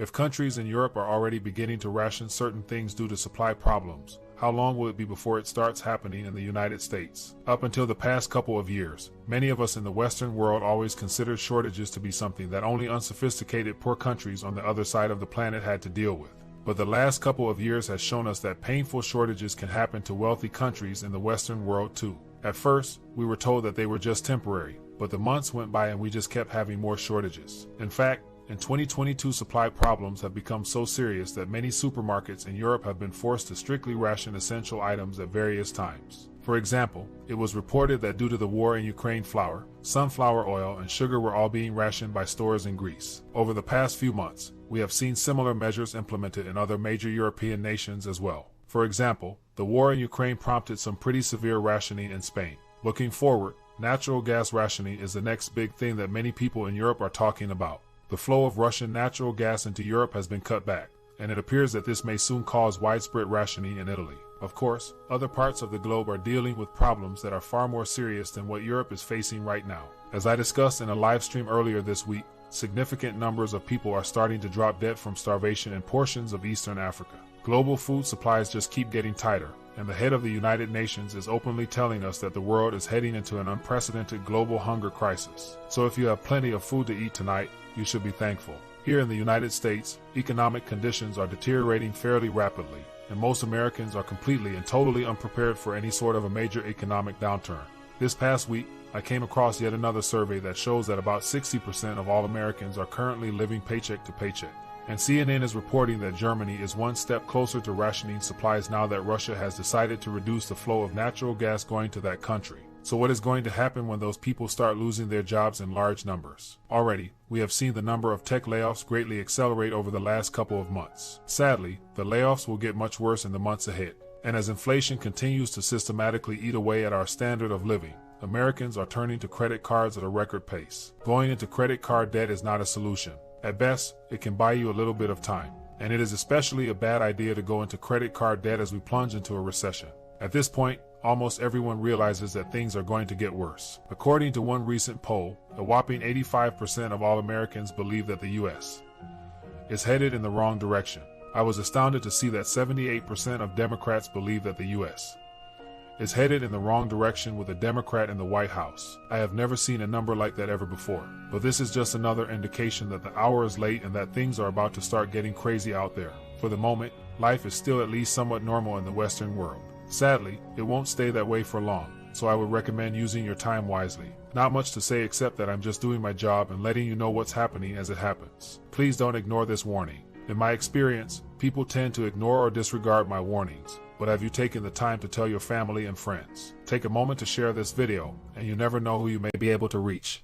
If countries in Europe are already beginning to ration certain things due to supply problems, how long will it be before it starts happening in the United States? Up until the past couple of years, many of us in the Western world always considered shortages to be something that only unsophisticated poor countries on the other side of the planet had to deal with. But the last couple of years has shown us that painful shortages can happen to wealthy countries in the Western world too. At first, we were told that they were just temporary, but the months went by and we just kept having more shortages. In fact, in 2022, supply problems have become so serious that many supermarkets in Europe have been forced to strictly ration essential items at various times. For example, it was reported that due to the war in Ukraine, flour, sunflower oil, and sugar were all being rationed by stores in Greece. Over the past few months, we have seen similar measures implemented in other major European nations as well. For example, the war in Ukraine prompted some pretty severe rationing in Spain. Looking forward, natural gas rationing is the next big thing that many people in Europe are talking about. The flow of Russian natural gas into Europe has been cut back, and it appears that this may soon cause widespread rationing in Italy. Of course, other parts of the globe are dealing with problems that are far more serious than what Europe is facing right now. As I discussed in a live stream earlier this week, significant numbers of people are starting to drop dead from starvation in portions of Eastern Africa. Global food supplies just keep getting tighter, and the head of the United Nations is openly telling us that the world is heading into an unprecedented global hunger crisis. So if you have plenty of food to eat tonight, you should be thankful. Here in the United States, economic conditions are deteriorating fairly rapidly, and most Americans are completely and totally unprepared for any sort of a major economic downturn. This past week, I came across yet another survey that shows that about 60% of all Americans are currently living paycheck to paycheck. And CNN is reporting that Germany is one step closer to rationing supplies now that Russia has decided to reduce the flow of natural gas going to that country. So what is going to happen when those people start losing their jobs in large numbers? Already, we have seen the number of tech layoffs greatly accelerate over the last couple of months. Sadly, the layoffs will get much worse in the months ahead. And as inflation continues to systematically eat away at our standard of living, Americans are turning to credit cards at a record pace. Going into credit card debt is not a solution. At best, it can buy you a little bit of time. And it is especially a bad idea to go into credit card debt as we plunge into a recession. At this point, almost everyone realizes that things are going to get worse. According to one recent poll, a whopping 85% of all Americans believe that the U.S. is headed in the wrong direction. I was astounded to see that 78% of Democrats believe that the U.S. is headed in the wrong direction with a Democrat in the White House. I have never seen a number like that ever before. But this is just another indication that the hour is late and that things are about to start getting crazy out there. For the moment, life is still at least somewhat normal in the Western world. Sadly, it won't stay that way for long, so I would recommend using your time wisely. Not much to say except that I'm just doing my job and letting you know what's happening as it happens. Please don't ignore this warning. In my experience, people tend to ignore or disregard my warnings. But have you taken the time to tell your family and friends? Take a moment to share this video, and you never know who you may be able to reach.